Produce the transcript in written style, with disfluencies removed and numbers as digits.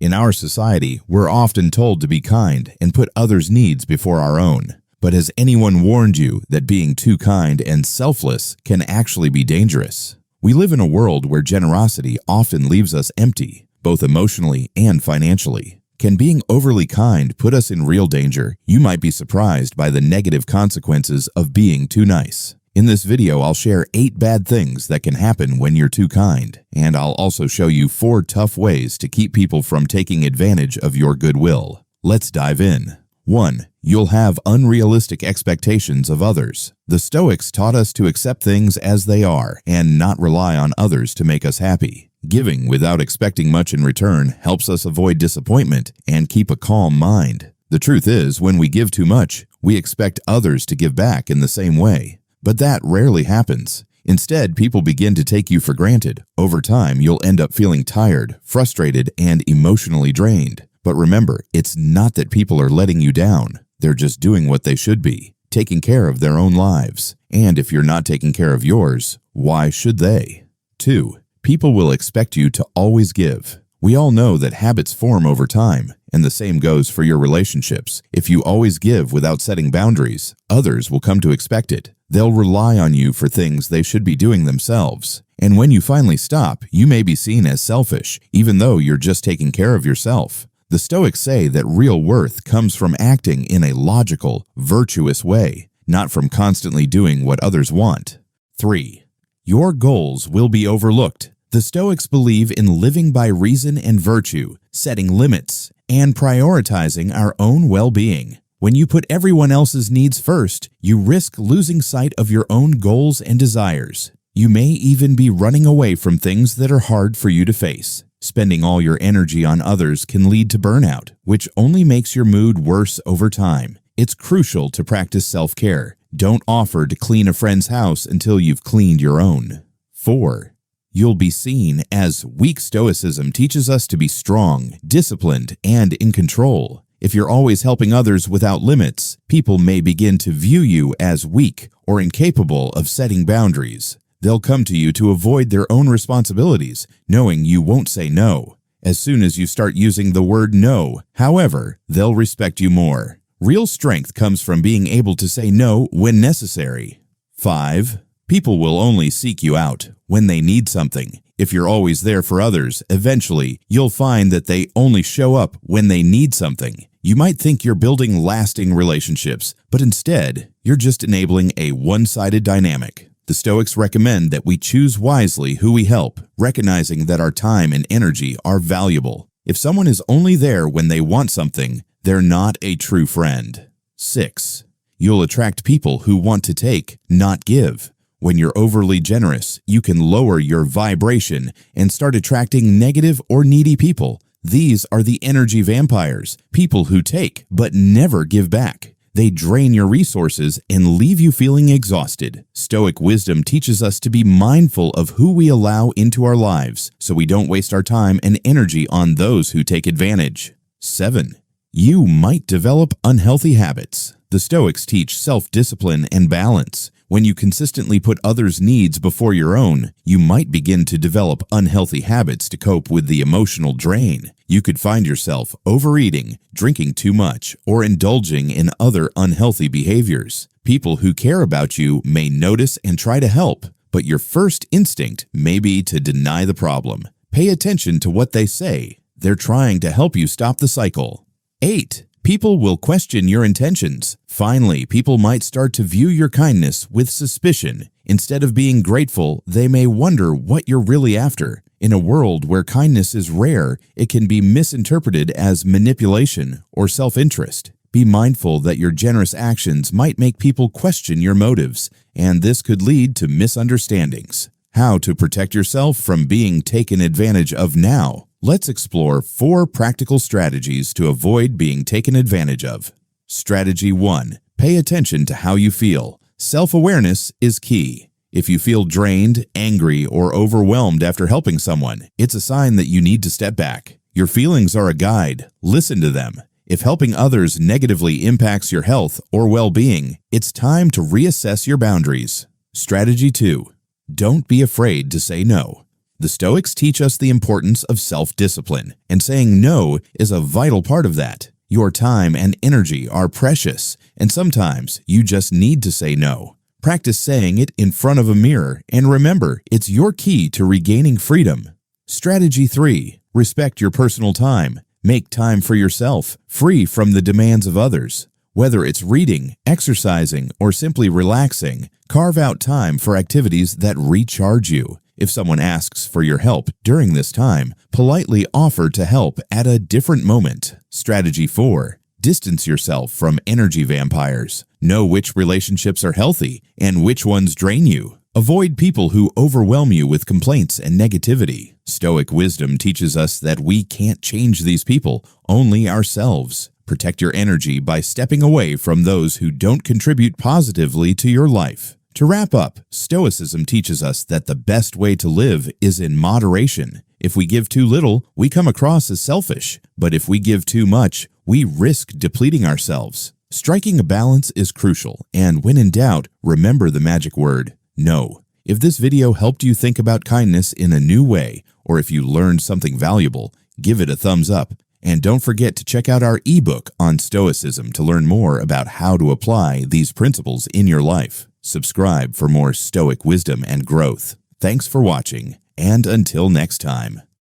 In our society, we're often told to be kind and put others' needs before our own. But has anyone warned you that being too kind and selfless can actually be dangerous? We live in a world where generosity often leaves us empty, both emotionally and financially. Can being overly kind put us in real danger? You might be surprised by the negative consequences of being too nice. In this video, I'll share 8 bad things that can happen when you're too kind, and I'll also show you 4 tough ways to keep people from taking advantage of your goodwill. Let's dive in. 1. You'll have unrealistic expectations of others. The Stoics taught us to accept things as they are and not rely on others to make us happy. Giving without expecting much in return helps us avoid disappointment and keep a calm mind. The truth is, when we give too much, we expect others to give back in the same way. But that rarely happens. Instead, people begin to take you for granted. Over time, you'll end up feeling tired, frustrated, and emotionally drained. But remember, it's not that people are letting you down. They're just doing what they should be, taking care of their own lives. And if you're not taking care of yours, why should they? 2. People will expect you to always give. We all know that habits form over time, and the same goes for your relationships. If you always give without setting boundaries, others will come to expect it. They'll rely on you for things they should be doing themselves. And when you finally stop, you may be seen as selfish, even though you're just taking care of yourself. The Stoics say that real worth comes from acting in a logical, virtuous way, not from constantly doing what others want. 3. Your goals will be overlooked. The Stoics believe in living by reason and virtue, setting limits, and prioritizing our own well-being. When you put everyone else's needs first, you risk losing sight of your own goals and desires. You may even be running away from things that are hard for you to face. Spending all your energy on others can lead to burnout, which only makes your mood worse over time. It's crucial to practice self-care. Don't offer to clean a friend's house until you've cleaned your own. 4. You'll be seen as weak. Stoicism teaches us to be strong, disciplined, and in control. If you're always helping others without limits, people may begin to view you as weak or incapable of setting boundaries. They'll come to you to avoid their own responsibilities, knowing you won't say no. As soon as you start using the word no, however, they'll respect you more. Real strength comes from being able to say no when necessary. 5. People will only seek you out when they need something. If you're always there for others, eventually you'll find that they only show up when they need something. You might think you're building lasting relationships, but instead, you're just enabling a one-sided dynamic. The Stoics recommend that we choose wisely who we help, recognizing that our time and energy are valuable. If someone is only there when they want something, they're not a true friend. 6. You'll attract people who want to take, not give. When you're overly generous, you can lower your vibration and start attracting negative or needy people. These are the energy vampires, people who take but never give back. They drain your resources and leave you feeling exhausted. Stoic wisdom teaches us to be mindful of who we allow into our lives so we don't waste our time and energy on those who take advantage. 7. You might develop unhealthy habits. The Stoics teach self-discipline and balance. When you consistently put others' needs before your own, you might begin to develop unhealthy habits to cope with the emotional drain. You could find yourself overeating, drinking too much, or indulging in other unhealthy behaviors. People who care about you may notice and try to help, but your first instinct may be to deny the problem. Pay attention to what they say. They're trying to help you stop the cycle. 8. People will question your intentions. Finally, people might start to view your kindness with suspicion. Instead of being grateful, they may wonder what you're really after. In a world where kindness is rare, it can be misinterpreted as manipulation or self-interest. Be mindful that your generous actions might make people question your motives, and this could lead to misunderstandings. How to protect yourself from being taken advantage of now. Let's explore 4 practical strategies to avoid being taken advantage of. Strategy 1. Pay attention to how you feel. Self-awareness is key. If you feel drained, angry, or overwhelmed after helping someone, it's a sign that you need to step back. Your feelings are a guide. Listen to them. If helping others negatively impacts your health or well-being, it's time to reassess your boundaries. Strategy 2. Don't be afraid to say no. The Stoics teach us the importance of self-discipline, and saying no is a vital part of that. Your time and energy are precious, and sometimes you just need to say no. Practice saying it in front of a mirror, and remember, it's your key to regaining freedom. Strategy 3. Respect your personal time. Make time for yourself, free from the demands of others. Whether it's reading, exercising, or simply relaxing, carve out time for activities that recharge you. If someone asks for your help during this time, politely offer to help at a different moment. Strategy 4. Distance yourself from energy vampires. Know which relationships are healthy and which ones drain you. Avoid people who overwhelm you with complaints and negativity. Stoic wisdom teaches us that we can't change these people, only ourselves. Protect your energy by stepping away from those who don't contribute positively to your life. To wrap up, Stoicism teaches us that the best way to live is in moderation. If we give too little, we come across as selfish, but if we give too much, we risk depleting ourselves. Striking a balance is crucial, and when in doubt, remember the magic word, no. If this video helped you think about kindness in a new way, or if you learned something valuable, give it a thumbs up. And don't forget to check out our ebook on Stoicism to learn more about how to apply these principles in your life. Subscribe for more Stoic wisdom and growth. Thanks for watching, and until next time.